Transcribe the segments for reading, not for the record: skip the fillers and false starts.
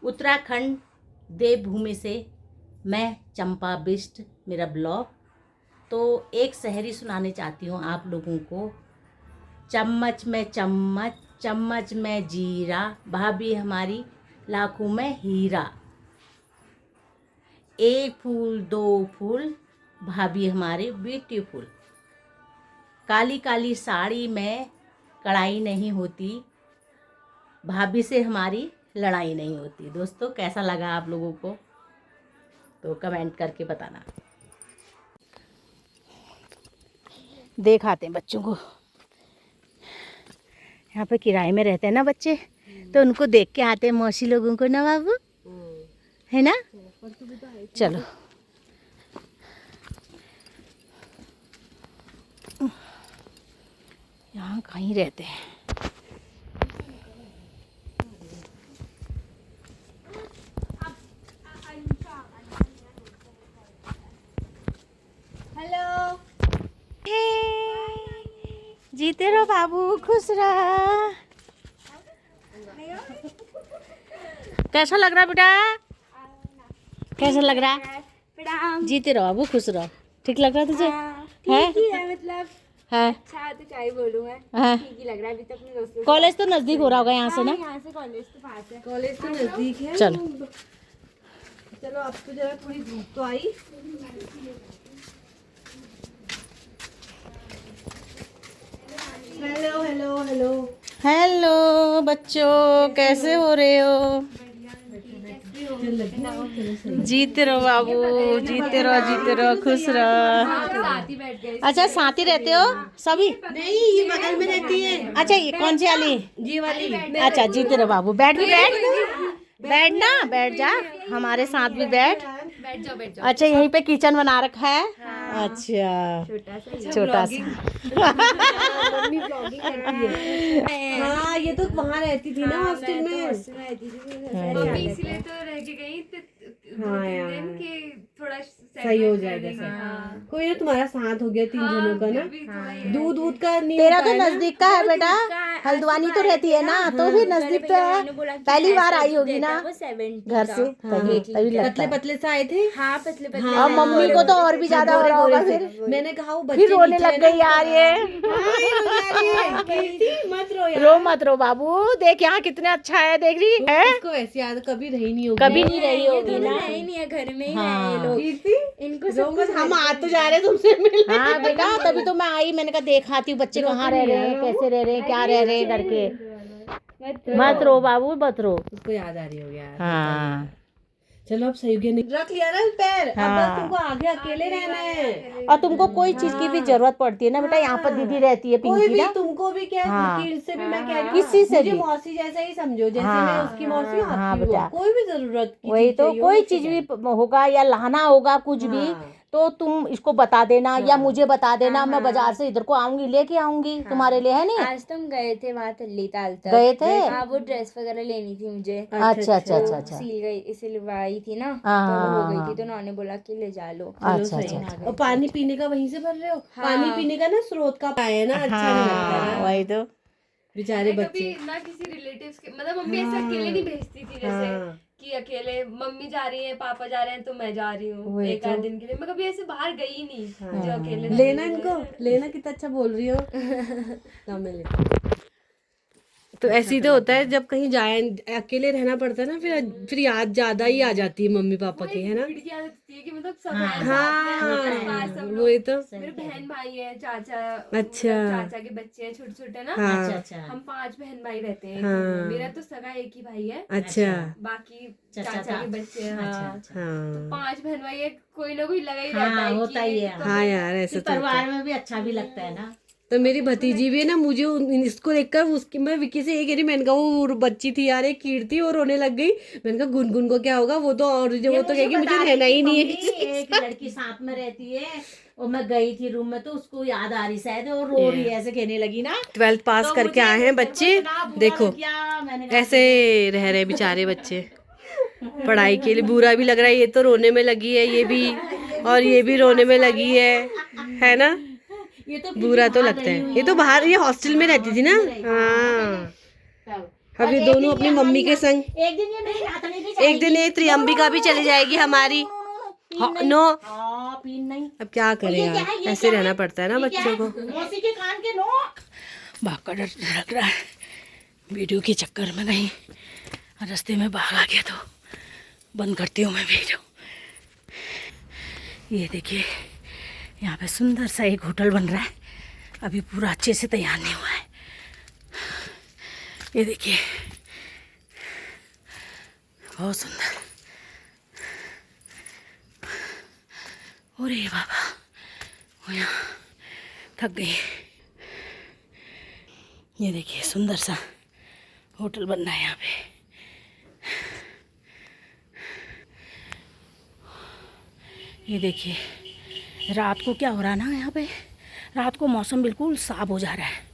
उत्तराखंड देवभूमि से मैं चंपा बिष्ट, मेरा ब्लॉग। तो एक शायरी सुनाने चाहती हूँ आप लोगों को। चम्मच में चम्मच, चम्मच में जीरा, भाभी हमारी लाखों में हीरा। एक फूल दो फूल, भाभी हमारी ब्यूटीफुल। काली काली साड़ी में कढ़ाई नहीं होती, भाभी से हमारी लड़ाई नहीं होती। दोस्तों, कैसा लगा आप लोगों को तो कमेंट करके बताना। दिखाते हैं बच्चों को। यहाँ पे किराए में रहते हैं ना बच्चे, तो उनको देख के आते हैं मौसी लोगों को ना बाबू, है ना। चलो यहाँ कहीं रहते हैं। हेलो, जीते रहो बाबू, खुश रहो। कैसा लग रहा बेटा, कैसा लग रहा? जीते रहो बाबू, खुश रहो। ठीक लग रहा तुझे? है मतलब है अच्छा तो क्या ही बोलूँगा, हाँ। ठीक ही लग रहा है अभी तो अपने दोस्तों। कॉलेज तो नजदीक हो रहा होगा यहाँ से ना? यहाँ से कॉलेज तो पास है। कॉलेज तो नजदीक है। चलो चलो अब तो जरा थोड़ी धूप तो आई। हेलो हेलो हेलो हेलो बच्चों, कैसे हो रहे हो? जीते रहो बाबू, जीते रहो, जीते रहो, खुश रहो। अच्छा, साथ ही रहते हो सभी? नहीं, ये बगल में रहती है। अच्छा, ये कौन सी वाली? जी वाली। अच्छा, जीते रहो बाबू। बैठ भी बैठ ना, बैठ जा, हमारे साथ भी बैठ। बैठ जाओ बैठ जाओ। अच्छा, यहीं पे किचन बना रखा है। अच्छा, छोटा सा। मम्मी ब्लॉगिंग करती है। हाँ, ये तो वहाँ रहती थी ना हॉस्टल में। मम्मी इसलिए तो रह के गई हाँ यार, कि थोड़ा सही हो जाएगा सब। कोई ना, तुम्हारा साथ हो गया 3 जनों का ना। दूध दूध का नहीं तेरा होता तो है ना। नजदीक का है बेटा, हल्द्वानी तो रहती है ना, तो भी नजदीक तो है। पहली बार आई होगी ना घर से, तभी लगता पतले है। पतले से आए थे। हाँ पतले पतले। और मम्मी को तो और भी ज्यादा हो रहा होगा फिर। मैंने कहा वो फिर बच्चे रोने नीचे लग है ना। गई यार ये। मत रो यार। रो मत रो बाबू, देख यहाँ कितना अच्छा है, देख रही है। इसको ऐसी आदत कभी रही नहीं होगी। कभी नहीं रही होगी ना। नहीं नहीं है, घर में ही हाँ। है ये लोग। कीर्ति, इनको रो मत, हम आ तो जा रहे हैं तुमसे मिलने। हाँ बेटा, तभी तो मैं आई, मैंने कहा देखाती हूँ बच्चे कहाँ रह रहे हैं, कैसे रह रहे हैं, क्या रह रहे हैं करके। मत रो बाबू, मत रो। उसको याद आ रही होगी यार। हाँ चलो अब सही हो गया, नहीं रख लिया ना पैर। अब बस तुमको आगे अकेले रहना है। और तुमको कोई चीज की भी जरूरत पड़ती है ना बेटा, यहाँ पर दीदी रहती है कोई पिंकी भी, ना। तुमको भी क्या, हाँ। से भी मैं कह रही हूँ, किसी से मुझे भी। मौसी जैसा ही समझो, जैसे हाँ। मैं उसकी मौसी हूँ, हाँ आपकी बेटा। वो। कोई भी जरूरत की वही चीज तो, चाहिए हो, कोई मुझसे चीज कह भी होगा या लाना होगा कुछ भी, हाँ। तो तुम इसको बता देना या मुझे बता देना। मैं बाजार से इधर को आऊंगी, लेके आऊंगी तुम्हारे लिए, है नहीं? आज तुम गए थे वहाँ तल्ली ताल तक। गए थे? हाँ, वो ड्रेस वगैरह लेनी थी मुझे। अच्छा अच्छा अच्छा अच्छा। सिलवाई थी ना, हाँ, तो वो हो हाँ, गई थी, तो उन्होंने बोला कि ले जा लो। अच्छा अच्छा। और पानी पीने का वहीं से भर रहे हो? पानी पीने का ना स्रोत का पाए ना, अच्छा नहीं लगता हाँ, ना। वही तो। बेचारे बच्चे। ना किसी रिलेटिव्स के, मतलब मम्मी ऐसे अकेले नहीं भेजती थी, जैसे हाँ। कि अकेले मम्मी जा रही है, पापा जा रहे हैं तो मैं जा रही हूँ वही एक तो। आध दिन के लिए। मैं कभी ऐसे बाहर गई ही नहीं जो अकेले लेना इनको, लेना, कितना अच्छा बोल रही हो। ला मैं लेती हूँ। तो ऐसे ही तो होता है, जब कहीं जाए अकेले रहना पड़ता है ना, फिर याद ज्यादा ही आ जाती है मम्मी पापा की, है ना। की आदत होती है कि मतलब सब हैं साथ में, हाँ, सब लोग। वही तो। मेरे बहन भाई है, चाचा, अच्छा। मतलब चाचा के बच्चे हैं छोटे छोटे ना। हाँ। अच्छा अच्छा हम 5 बहन भाई रहते हैं एक हाँ। घर में। मेरा तो सगा एक ही भाई है, अच्छा। बाकी चाचा चाचा के बच्चे हैं। अच्छा हाँ, अच्छा। हाँ 5 बहन भाई है, कोई ना कोई लगा ही रहता हाँ, है होता कि ही है। हाँ यार, ऐसे फिर तो होता है। परिवार में भी अच्छा भी लगता है ना। तो मेरी भतीजी भी है ना, मुझे इसको देखकर उसकी, मैं विक्की से ये कह रही, मैंने कहा वो बच्ची थी यार, एक कीर्ति, और रोने लग गई। मैंने कहा गुनगुन को क्या होगा, वो तो, और जो वो तो कहेगी मुझे रहना ही नहीं है। एक लड़की साथ में रहती है, और मैं गई थी रूम में, तो उसको याद आ रही शायद, और रो रही है, ऐसे कहने लगी ना। 12th पास तो करके मुझे आए हैं मेरे को बच्चे, इतना बुरा देखो लग गया, मैंने कहा ऐसे रह रहे बेचारे बच्चे पढ़ाई के लिए। बुरा भी लग रहा है, ये तो रोने में लगी है, ये भी, और ये भी रोने में लगी है ना। ये तो बुरा तो लगता है। ये तो बाहर, ये हॉस्टल में रहती थी ना। हाँ, अब ये दोनों अपनी मम्मी के संग, एक दिन ये मेरी नातनी भी एक दिन ये त्रियम्बिका भी चली जाएगी हमारी। नो, हाँ पीन नहीं। अब क्या करें यार, ऐसे रहना पड़ता है ना बच्चों को। मौसी के कान के नो। भाग का डर लग रहा है, वीडियो के चक्कर में कहीं रास्ते में भाग आ गया तो बंद करती हूँ मैं वीडियो। ये देखिए यहाँ पे सुंदर सा एक होटल बन रहा है, अभी पूरा अच्छे से तैयार नहीं हुआ है। ये देखिए बहुत सुंदर। अरे बाबा वो यहाँ थक गई। ये देखिए सुंदर सा होटल बन रहा है यहाँ पे। ये देखिए रात को क्या हो रहा है ना, यहाँ पे रात को मौसम बिल्कुल साफ हो जा रहा है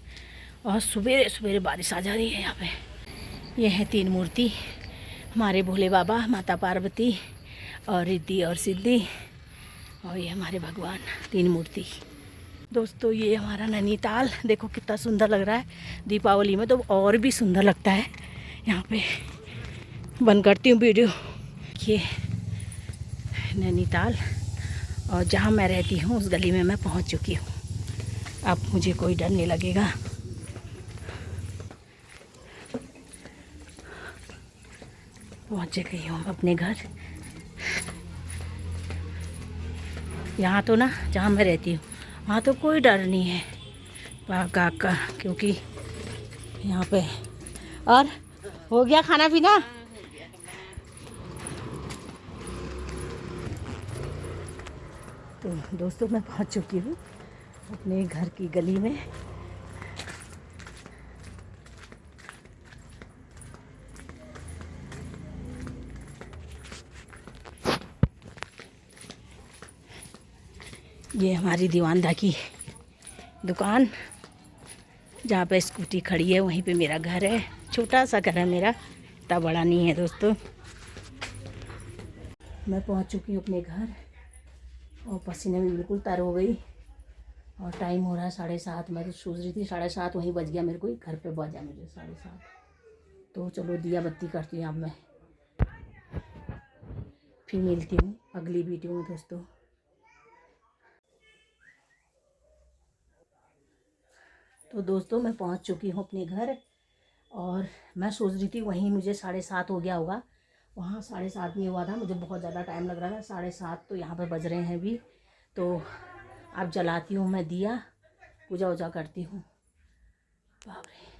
और सवेरे सवेरे बारिश आ जा रही है यहाँ पे। ये है 3 मूर्ति, हमारे भोले बाबा, माता पार्वती और रिद्धि और सिद्धि, और ये हमारे भगवान 3 मूर्ति। दोस्तों ये हमारा नैनीताल देखो कितना सुंदर लग रहा है, दीपावली में तो और भी सुंदर लगता है। यहाँ पे बंद करती हूँ वीडियो। ये नैनीताल और जहाँ मैं रहती हूँ उस गली में मैं पहुँच चुकी हूँ। अब मुझे कोई डर नहीं लगेगा। पहुँच गई हूँ अपने घर। यहाँ तो ना जहाँ मैं रहती हूँ वहाँ तो कोई डर नहीं है भाग का, क्योंकि यहाँ पे। और हो गया खाना पीना? तो दोस्तों मैं पहुँच चुकी हूँ अपने घर की गली में। ये हमारी दीवानदा की दुकान, जहाँ पे स्कूटी खड़ी है वहीं पे मेरा घर है। छोटा सा घर है मेरा, इतना बड़ा नहीं है दोस्तों। मैं पहुँच चुकी हूँ अपने घर और पसीने में बिल्कुल तर हो गई और टाइम हो रहा है 7:30। मैं तो सोच रही थी 7:30, वहीं बज गया मेरे को, घर पे बजा मुझे 7:30। तो चलो दिया बत्ती करती हूँ अब मैं, फिर मिलती हूँ अगली वीडियो में दोस्तों। तो दोस्तों मैं पहुँच चुकी हूँ अपने घर और मैं सोच रही थी वहीं मुझे 7:30 हो गया होगा, वहाँ 7:30 नहीं हुआ था, मुझे बहुत ज़्यादा टाइम लग रहा था। 7:30 तो यहाँ पे बज रहे हैं अभी। तो अब जलाती हूँ मैं दिया, पूजा वूजा करती हूँ। बाप रे।